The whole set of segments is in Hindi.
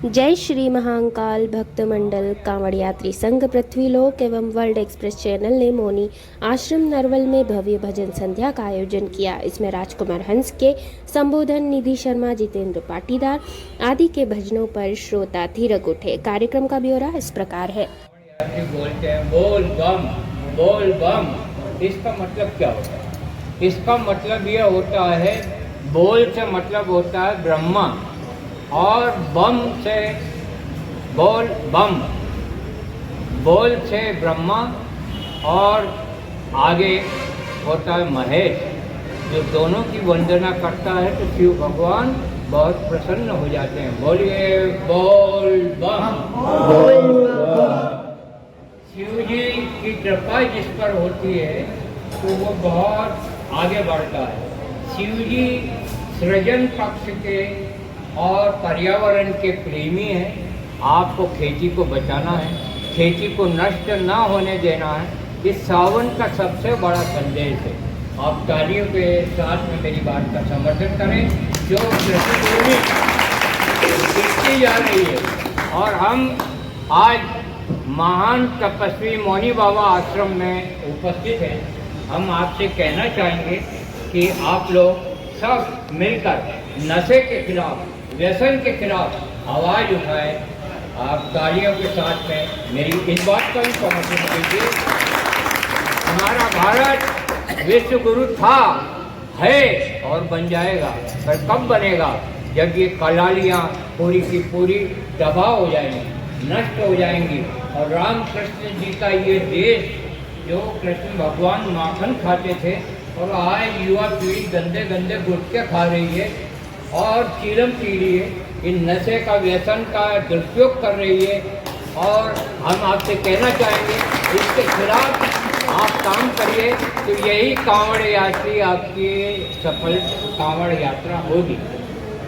जय श्री महाकाल भक्त मंडल कांवड़ यात्री संघ पृथ्वीलोक एवं वर्ल्ड एक्सप्रेस चैनल ने मौनी आश्रम नरवल में भव्य भजन संध्या का आयोजन किया। इसमें राजकुमार हंस के संबोधन, निधि शर्मा, जितेंद्र पाटीदार आदि के भजनों पर श्रोता थिरक उठे। कार्यक्रम का ब्यौरा इस प्रकार है। बोलते हैं बोल बम, इसका मतलब क्या होता है? इसका मतलब यह होता है, बोल से मतलब होता है ब्रह्मा, और बम से बोल से ब्रह्मा, और आगे होता है महेश। जो दोनों की वंदना करता है तो शिव भगवान बहुत प्रसन्न हो जाते हैं। बोलिए बोल बम। शिव जी की कृपा जिस पर होती है तो वो बहुत आगे बढ़ता है। शिव जी सृजन पक्ष के और पर्यावरण के प्रेमी हैं। आपको खेती को बचाना है, खेती को नष्ट ना होने देना है। इस सावन का सबसे बड़ा संदेश है। आप तालियों के साथ में मेरी बात का समर्थन करें। जो कृषि भूमि सीखती जा रही है, और हम आज महान तपस्वी मौनी बाबा आश्रम में उपस्थित हैं। हम आपसे कहना चाहेंगे कि आप लोग सब मिलकर नशे के खिलाफ, व्यसन के खिलाफ आवाज़ उठाएं। आप तालियों के साथ में मेरी इस बात का भी समर्थन कीजिए। हमारा भारत विश्व गुरु था, है और बन जाएगा। पर कब बनेगा? जब ये कलालियाँ पूरी की पूरी तबाह हो जाएंगी, नष्ट हो जाएंगी, और रामकृष्ण जी का ये देश, जो कृष्ण भगवान माखन खाते थे, और आज युवा पीढ़ी गंदे गंदे गुटखे खा रही है और चीलम पी रही है, इन नशे का, व्यसन का दुरुपयोग कर रही है। और हम आपसे कहना चाहेंगे, इसके खिलाफ आप काम करिए, तो यही कांवड़ यात्री आपकी सफल कांवड़ यात्रा होगी।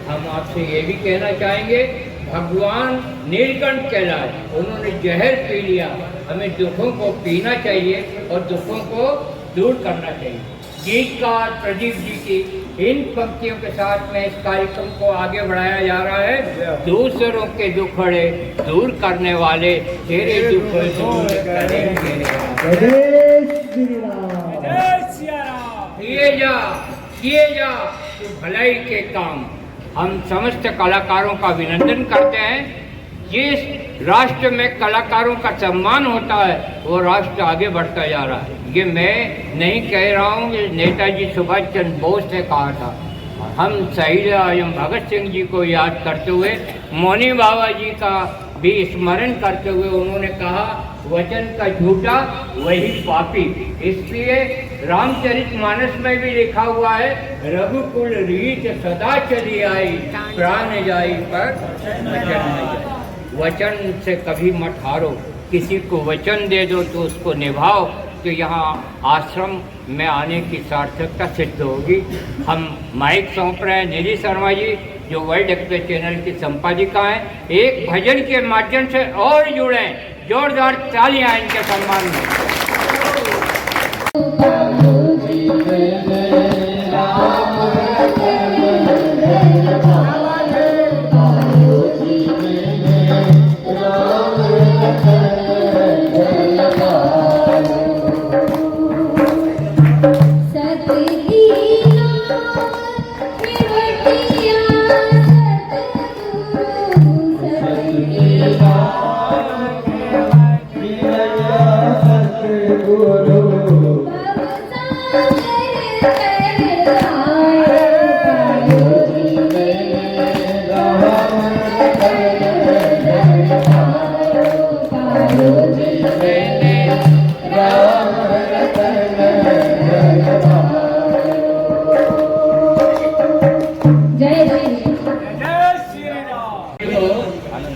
हम आपसे ये भी कहना चाहेंगे, भगवान नीलकंठ कहलाए, उन्होंने जहर पी लिया। हमें दुखों को पीना चाहिए और दुखों को दूर करना चाहिए। गीतकार प्रदीप जी की इन पंक्तियों के साथ में इस कार्यक्रम को आगे बढ़ाया जा रहा है। दूसरों के दुखड़े दूर करने वाले तेरे दुख दूर करेंगे। किए जा तो भलाई के काम। हम समस्त कलाकारों का अभिनंदन करते हैं। जिस राष्ट्र में कलाकारों का सम्मान होता है, वो राष्ट्र आगे बढ़ता जा रहा है। ये मैं नहीं कह रहा हूँ, ये नेताजी सुभाष चंद्र बोस ने कहा था। हम शहीद आजम भगत सिंह जी को याद करते हुए, मौनी बाबा जी का भी स्मरण करते हुए, उन्होंने कहा, वचन का झूठा वही पापी। इसलिए रामचरितमानस में भी लिखा हुआ है, रघुकुल रीत सदा चली आई, प्राण जाई पर वचन न जाई। वचन से कभी मत हारो। किसी को वचन दे दो तो उसको निभाओ, तो यहाँ आश्रम में आने की सार्थकता सिद्ध होगी। हम माइक सौंप रहे हैं निधि शर्मा जी, जो वर्ल्ड एक्सप्रेस चैनल की संपादिका हैं। एक भजन के माध्यम से और जुड़ें। जोरदार तालियां इनके सम्मान में।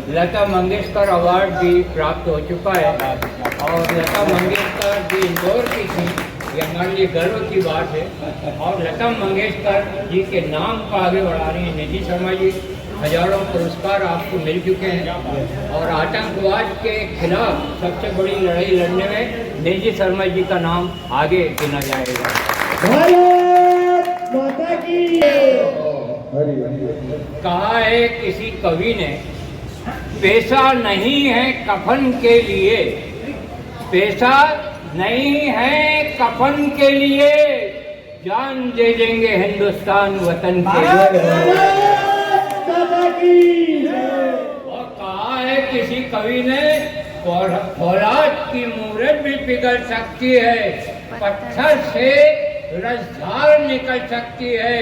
लता मंगेशकर अवार्ड भी प्राप्त हो चुका है, और लता मंगेशकर भी इंदौर की थी। ये हमारे लिए गर्व की बात है। और लता मंगेशकर जी के नाम को आगे बढ़ा रही है निधि शर्मा जी। हजारों पुरस्कार आपको मिल चुके हैं, और आतंकवाद के खिलाफ सबसे बड़ी लड़ाई लड़ने में निधि शर्मा जी का नाम आगे गिना जाएगा। माता की कहा है किसी कवि ने पैसा नहीं है कफन के लिए, पैसा नहीं है कफन के लिए, जान दे देंगे हिंदुस्तान वतन के लिए। और कहा है किसी कवि ने, फौलाद की मूरत भी पिघल सकती है, पत्थर से रसधार निकल सकती है,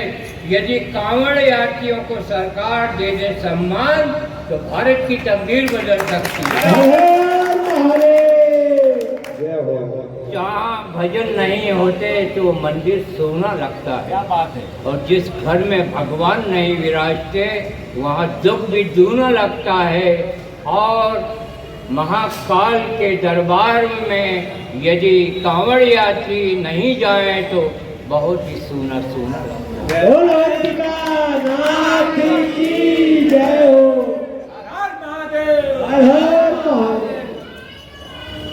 यदि कांवड़ यात्रियों को सरकार दे दे सम्मान तो भारत की तकदीर बदल सकती है। जहाँ भजन नहीं होते तो मंदिर सोना लगता है। क्या बात है। और जिस घर में भगवान नहीं विराजते वहाँ दुख भी दूना लगता है। और महाकाल के दरबार में यदि कांवड़ यात्री नहीं जाए तो बहुत ही सूना सूना लगता है।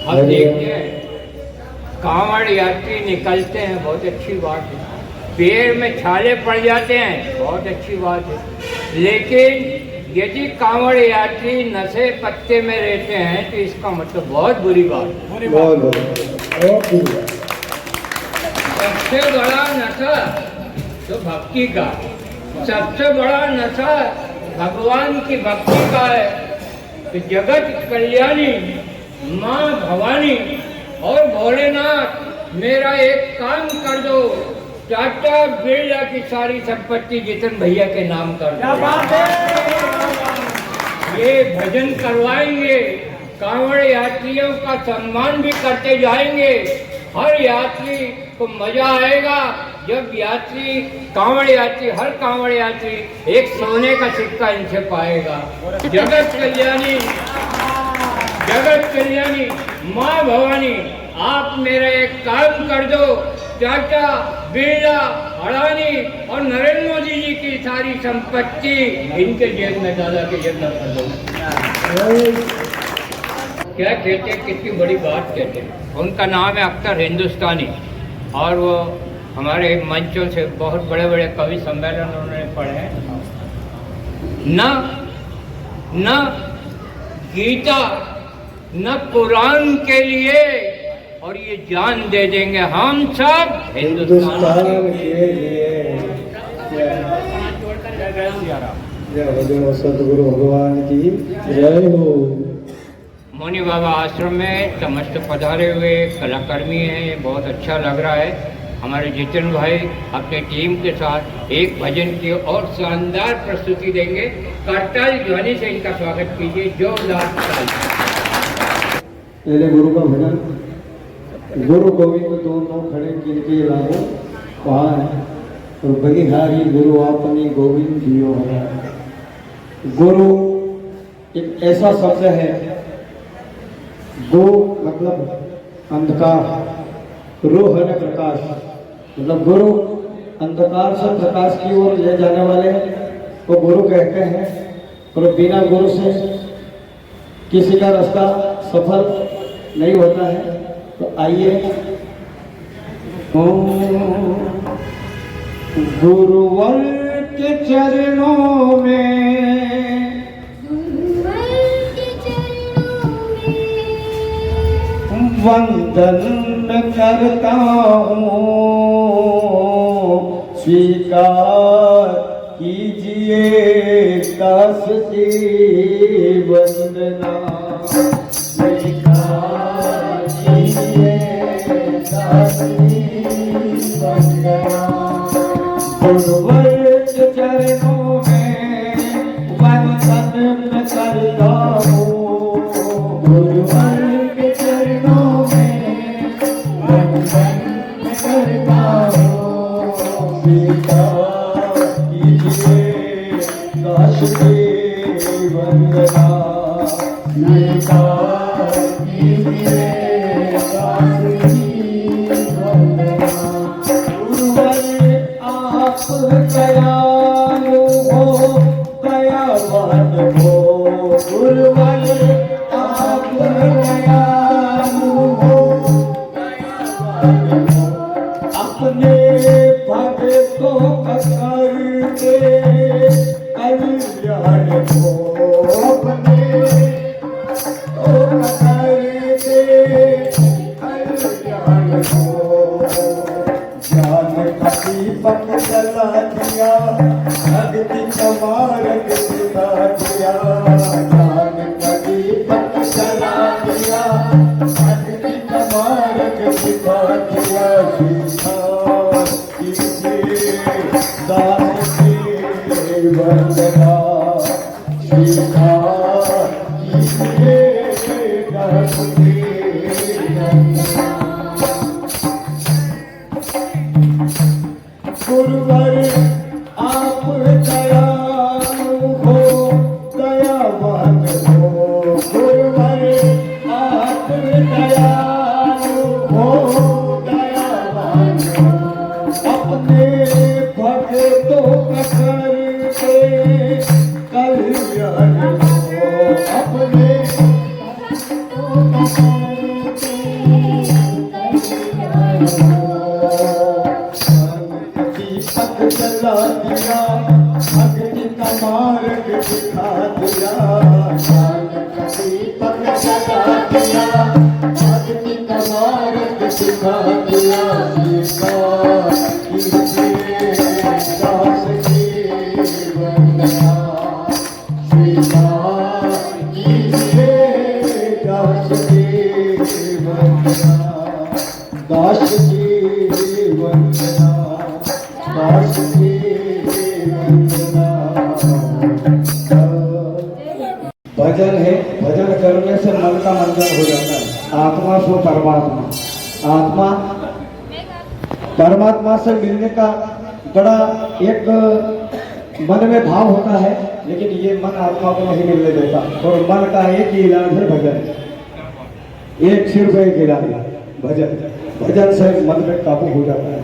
अब देखिए कांवड़ यात्री निकलते हैं, बहुत अच्छी बात है, पैर में छाले पड़ जाते हैं, बहुत अच्छी बात है, लेकिन यदि कांवड़ यात्री नशे पत्ते में रहते हैं तो इसका मतलब बहुत बुरी बात है। सबसे बड़ा नशा तो भक्ति का, सबसे बड़ा नशा भगवान की भक्ति का है। तो जगत कल्याणी माँ भवानी और भोलेनाथ मेरा एक काम कर दो, टाटा बिरला की सारी संपत्ति जितन भैया के नाम कर दो। ये भजन करवाएंगे, कांवड़ यात्रियों का सम्मान भी करते जाएंगे। हर यात्री को मजा आएगा जब यात्री कांवड़ यात्री, हर कांवड़ यात्री एक सोने का सिक्का इनसे पाएगा। जगत कल्याणी, जगत कल्याणी माँ भवानी आप मेरा एक काम कर दो, टाटा बिरला अडानी और नरेंद्र मोदी जी की सारी संपत्ति इनके जेब में, दादा के जेब में कर दो। क्या कहते, कितनी बड़ी बात कहते हैं। उनका नाम है अख्तर हिंदुस्तानी और वो हमारे मंचों से बहुत बड़े बड़े कवि सम्मेलन उन्होंने पढ़े हैं। न गीता न कुरान के लिए, और ये जान दे देंगे हम सब हिंदुस्तान के लिए। सतगुरु भगवान की जय हो। मौनी बाबा आश्रम में समस्त पधारे हुए कलाकर्मी हैं, ये बहुत अच्छा लग रहा है। हमारे जितेंद्र भाई अपने टीम के साथ एक भजन की और शानदार प्रस्तुति देंगे। करताल ध्वनि से इनका स्वागत कीजिए, जोरदार ताली। पहले गुरु का भजन, गुरु गोविंद दोनों खड़े किनके लागो वहाँ है, और बलिहारी गुरु आपनी गोविंद दियो है। गुरु एक ऐसा शब्द है, गो मतलब अंधकार, रो है प्रकाश, मतलब गुरु अंधकार से प्रकाश की ओर ले जाने वाले को गुरु कहते हैं। और बिना गुरु से किसी का रास्ता सफल नहीं होता है। तो आइए गुरुवर के चरणों में वंदन करता हूँ, स्वीकार कीजिए दास की वंदना, स्वीकार कीजिए दास की वंदना। गुरुवर के चरणों में वंदन करता हूँ, गुरुवर के चरणों में वंदन करता हूँ, स्वीकार कीजिए दास की वंदना, स्वीकार कीजिए दास की वंदना। गुरुवर आप दयालु हो, दयावान हो, गुरुवर आप दयालु हो, दयावान हो, अपने भक्तों का करके कल्याण हो, अपने दास की वंदना। गुरुवर आप दयालु हो, दयावान हो। गुरुवर आप दयालु हो, दयावान हो। अपने भक्तों का करके कल्याण हो। अपने भक्तों का करके कल्याण हो। दीपक जला दिया, भक्ति का मार्ग दिखा दिया। दीपक जला दिया, भक्ति का मार्ग दिखा दिया। दास की वंदना, दास की वंदना, दास की वंदना, दास की वंदना। भजन है, भजन करने से मन का मंथन हो जाता है। आत्मा सो परमात्मा, आत्मा परमात्मा से मिलने का बड़ा एक मन में भाव होता है, लेकिन ये मन आत्मा को नहीं मिलने देता। और मन का एक ही इलाज है भजन, एक सिर्फ एक इलाज है भजन। भजन से मन में काबू हो जाता है।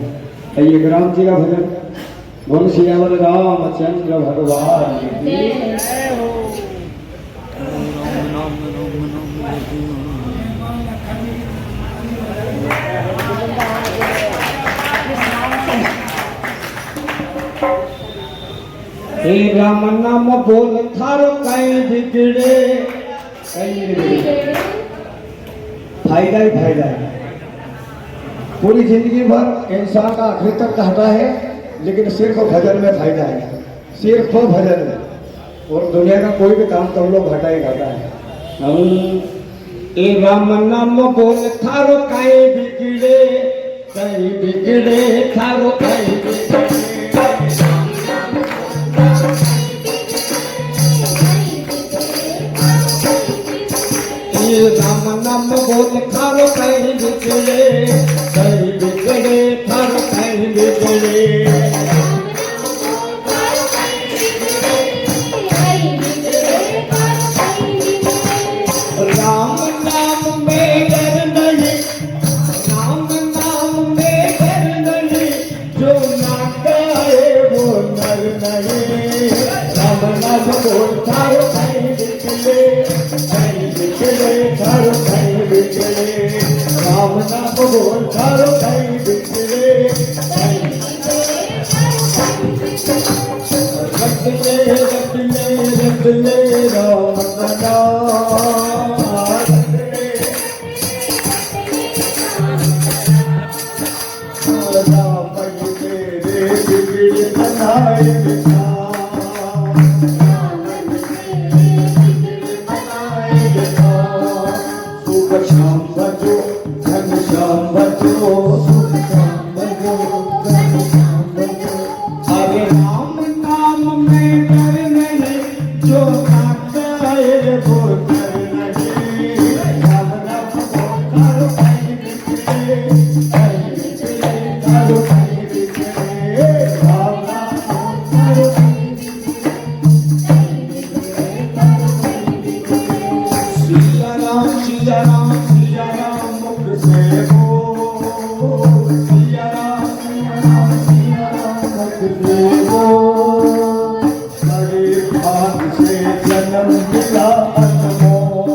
ये राम जी का भजन, बोल सियावर रामचंद्र भगवान की। हे राम नाम बोल थारो कहीं बिगड़े, कहीं बिगड़े, फायदा ही फायदा है। पूरी जिंदगी भर इंसान का आखिर तक कहता है, लेकिन सिर्फ भजन में फायदा है, सिर्फ भजन में। और दुनिया का कोई भी काम तुम लोग घटा ही घटा है। ए राम नाम बोल थारो कहीं बिगड़े, कहीं बिगड़े, थारो कहीं बिगड़े। राम नाम बोल थारो कहीं बिगड़े, कहीं बिगड़े, थारो कहीं बिगड़े। राम नाम में डर नहीं, राम नाम में डर नहीं, जो ना गाए वो नर नहीं। राम नाम बोल थारो कहीं बिगड़े, कहीं बिगड़े, थारो कहीं बिगड़े। राम नाम बोल थारो कहीं बिगड़े, कहीं रट ले राम का नाम। राम तेरे बिगड़े बनाए बिना, सुख शाम बजो घन श्याम बजो, सुख शाम बजो घन श्याम बजो। अरे राम नाम में डर नहीं, जो आता है वो डर नहीं। राम नाम बोल थारो कहीं बिगड़े, कहीं बिगड़े, थारो कहीं बिगड़े। राम नाम बोल थारो कहीं बिगड़े, कहीं बिगड़े, थारो कहीं बिगड़े। सिया राम सिया राम सिया राम मुख से बोल, सिया राम सिया राम सिया राम मुख से बोल। बड़े भाग से जन्म मिला अनमोल,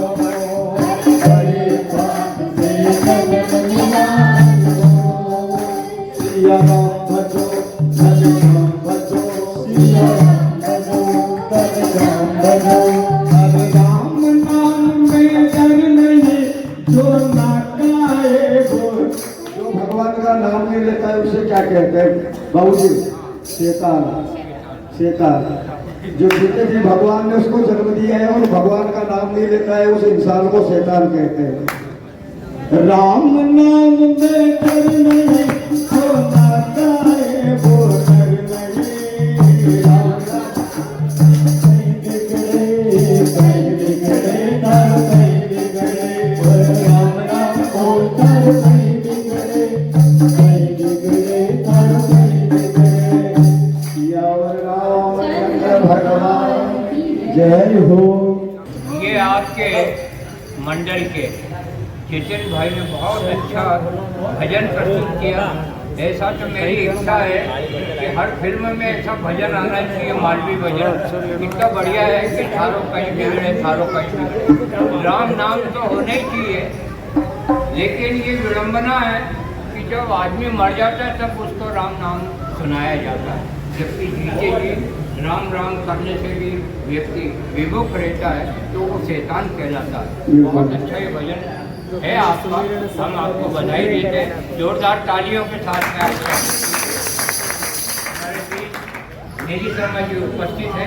बड़े भाग से जन्म मिला अनमोल। सिया राम भजो धन श्याम भजो, सिया राम भजो धन श्याम भजो। अरे राम नाम में डर नहीं, जो ना गाए वो। जो भगवान का नाम नहीं लेता है उसे क्या कहते हैं बाबूजी? शैतान, शैतान। जो जितने भी भगवान ने उसको जन्म दिया है और भगवान का नाम नहीं लेता है, उस इंसान को शैतान कहते हैं। राम नाम में डर नहीं, जो ना गाए वो डर नहीं। राम नाम कहीं बिगड़े, कहीं बिगड़े, थारो कहीं बिगड़े। आपके मंडल के जितिन भाई ने बहुत अच्छा भजन प्रस्तुत किया। ऐसा तो मेरी इच्छा है कि हर फिल्म में ऐसा भजन आना चाहिए, मालवी भजन। इतना बढ़िया है कि थारो कहीं बिगड़े थारो कहीं बिगड़े। राम नाम तो होना ही चाहिए, लेकिन ये विडम्बना है कि जब आदमी मर जाता है तब उसको राम नाम सुनाया जाता है, जबकि जीते जी राम राम करने से भी व्यक्ति विमुख रहता है तो वो शैतान कहलाता है। बहुत अच्छा ये भजन है आपका, हम आपको बधाई देते हैं जोरदार तालियों के साथ में। हमारे बीच मेरी शर्मा जी उपस्थित है।